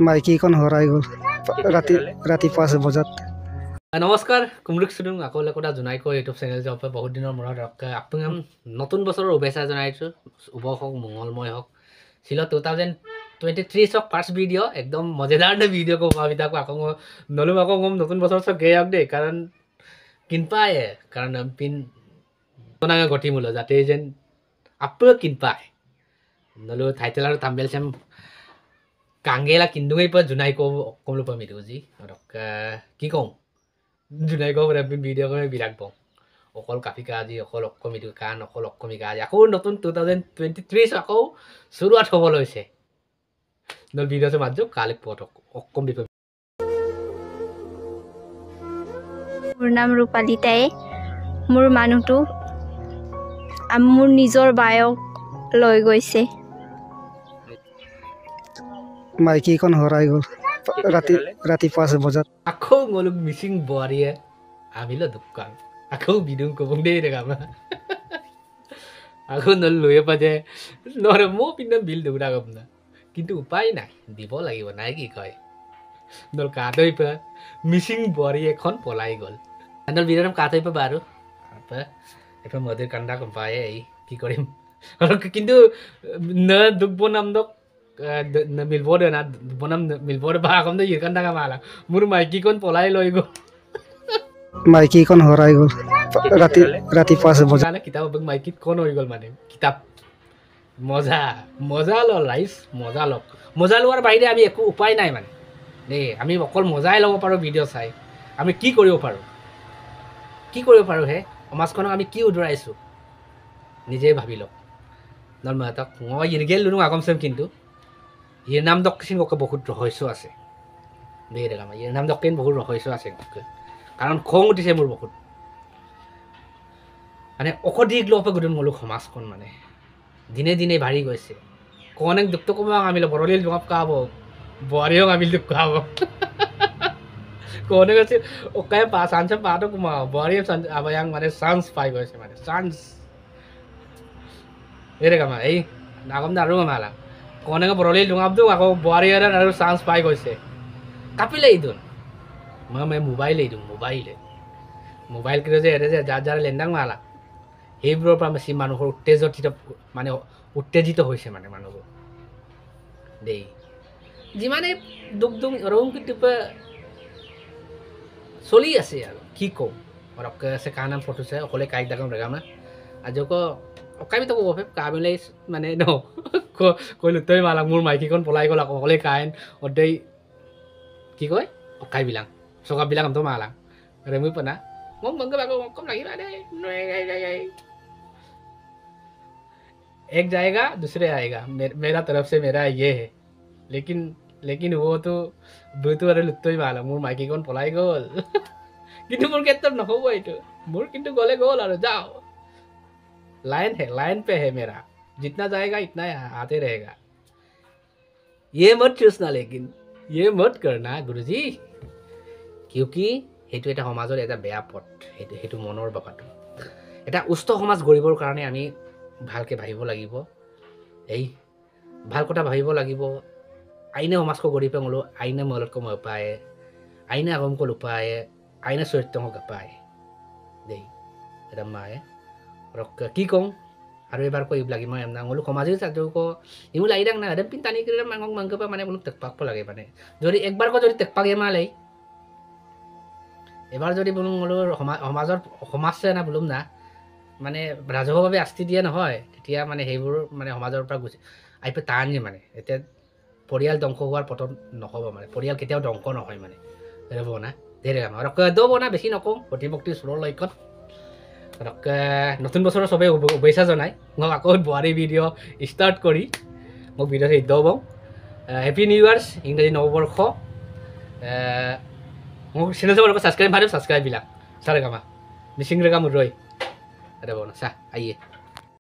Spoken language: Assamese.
মাইকীখন হৰাই গ'ল ৰাতি 5 বজাত। নমস্কাৰ, কুমৰুক চুডুং আকৌ একোটা জোনাইকো ইউটিউব চেনেল যে বহুত দিনৰ মূৰত আপোনাক নতুন বছৰৰ শুভেচ্ছা জনাইছোঁ। শুভ হওক, মংগলময় হওক। ছিল 2023 হওক ফাৰ্ষ্ট ভিডিঅ' একদম মজেদাৰ ভিডিঅ' ক'ব আমি তাকো আকৌ নলুম আকৌ কম নতুন বছৰ চব গে আওক দেই, কাৰণ কিনপায় কাৰণ পিন গঠি মূল যাতে যেন আপোনাক কিনপায় নলু টাইটেল আৰু থাম্বনেল চেম কাংগেলা কিন্দুঙেই পৰা জোনাইকো কম লুপ মিটো যি কি কওঁ জোনাইকো ভিডিঅ' কৰি বিৰাট পাওঁ। অকল কাফিকা আজি অকল অকমিটো কাণ অকল অকমিকা আজি আকৌ নতুন 2023 আকৌ চুৰুৱাত হ'ব লৈছে নল ভিডিঅ'টো মাতজো কালি পট অকম বিপ। মোৰ নাম ৰূপালী তাই। মোৰ মানুহটো মোৰ নিজৰ বায়ক লৈ গৈছে। মাইকীখন হৰাই গ'ল ৰাতি 5 বজাত। আকৌ গ'লো মিচিং বোৱাৰীয়ে আমিলো দোকান আকৌ বিদুং কবং দেই দেখামা আকৌ নল লৈ পাজে নৰে মো পিনে বিল দৌৰা গম না, কিন্তু উপায় নাই দিব লাগিব নাই কি কয় নল কাটৈ পা মিচিং বোৱাৰী এখন পলাই গ'ল নল বিৰাম কাটৈ পা বাৰু এখন মদেৰ কান্দা কম পায় এই কি কৰিম কিন্তু ন দুখ বনাম দক মিলব দে না বনাম মিলব দে বা কম দে ইৰকান ডাঙা মালা মোৰ মাইকীখন পলাই লৈ গ'ল। মাইকীখন হৰাই গ'ল ৰাতি 5 বজাত। কিতাপ মাইকীত কোন হৈ গ'ল মানে কিতাপ মজা ল ৰাইজ মজা লওক। মজা লোৱাৰ বাহিৰে আমি একো উপায় নাই মানে দেই। আমি অকল মজাই ল'ব পাৰোঁ ভিডিঅ' চাই। আমি কি কৰিব পাৰোঁ হে সমাজখনক আমি কি উদৰাইছোঁ নিজে ভাবি লওক। নল মাতক মই ইৰগেল লুনো আগম চেম, কিন্তু ইয়াৰ নাম দক্ষিণ বহুত ৰহস্য আছে দেই দেখা ইয়াৰ নাম দক্ষিণ বহুত ৰহস্য আছে কাৰণ খং উঠিছে মোৰ বহুত মানে অসধিক লোপে গোটেই মলো সমাজখন মানে দিনে দিনে বাঢ়ি গৈছে। কনেক দুখ কমাক আমিলো বৰলিল জবাব কাব বোৱাৰীও আমি দুখ কাব কনে গৈছে ওকাই চান্স পাতো কমাও বোৱাৰী আবায়াং মানে চান্স পাই গৈছে মানে চান্স এই কামা এই আগম আৰু মালা কনেকে বৰলিল জবাব দিওঁ আকৌ বোৱাৰী আৰু চান্স পাই গৈছে কাপিলে এইদোন মই মোবাইল দিওঁ মোবাইল কিনে যে এৰে যে যাৰ লেণ্ডাং মালা সেইবোৰৰ পৰা বেছি মানুহৰ উত্তেজিত হৈছে মানে মানুহবোৰ দেই। যিমানে দুখ ৰং কেতিয়াবা চলি আছে আৰু কি কওঁ ৰকে আছে কাৰ নাম ফটো চাই অকলে কাইক ডাকাম ৰেগামা আজি আকৌ অকামি তো ক'ব কামিলাই মানে ন কৈলো তই মালা মোৰ মাইকীখন পলাই গ'ল আকৌ অকলে কাইন অদেই কি কয় অকাই বিলাং চকা বিলাং তো মালা ৰেমুই পনা মোক মংগ বাগো কম লাগিবা দে एक जाएगा दूसरे आएगा मेरा तरफ से मेरा ये है लेकिन वो तो अरे लुत्तो ही माला मोर माइकी कौन पलाई गल কিন্তু मोर ক্ষেত্ৰত নহব এইটো मोर কিন্তু গলে গল আৰু যাও लाइन पे है मेरा जितना जाएगा इतना आते रहेगा ये मत सोचना लेकिन ये मत करना गुरुजी क्योंकि हेतु এটা সমাজৰ এটা বেয়া পথ হেতু মনৰ বাপাটো এটা উচ্চ সমাজ গঢ়িবৰ কাৰণে আমি ভালকে ভাবিব লাগিব। এই ভাল কথা ভাবিব লাগিব। আইনে সমাজক গঢ়ি পেঙলো আইনে মলত কম পায় আইনে আগম কল উপায় আইনে চৰিত্ৰক পায় দেই এটা মায়ে কি কওঁ আৰু এবাৰ কৈ লাগি মই নাঙলো সমাজে চাজক ইমু লাগি ডাং না এদম পিন্তানি কৰি মাংক মাংক পা মানে বোলো তেকপাক লাগে মানে যদি একবাৰ কো যদি তেকপাক এমালাই এবাৰ যদি বোলো মলো সমাজে না বোলুম না মানে ৰাজহুৱাভাৱে আস্তি দিয়া নহয় তেতিয়া মানে সেইবোৰ মানে সমাজৰ পৰা গুচি আহি পেলাই টানি মানে এতিয়া পৰিয়াল ধ্বংস হোৱাৰ পথত নহ'ব মানে পৰিয়াল কেতিয়াও ধ্বংস নহয় মানে ৰ'ব না ধেৰ কাম আৰু দব না বেছি নকওঁ প্ৰতিভক্তি চুৰৰ লক্ষণ নতুন বছৰৰ চবেই শুভেচ্ছা জনাই মোক আকৌ বোৱাৰী ভিডিঅ' ষ্টাৰ্ট কৰি মোক ভিডিঅ'টো হিট দবাওঁ হেপী নিউ ইয়াৰ্ছ ইংৰাজী নৱবৰ্ষ মোক চেনেলটো ছাবস্ক্ৰাইব বিলাক চাৰে কামা মিচিং ৰেগা মোৰ ৰৈ ada bonus ah aye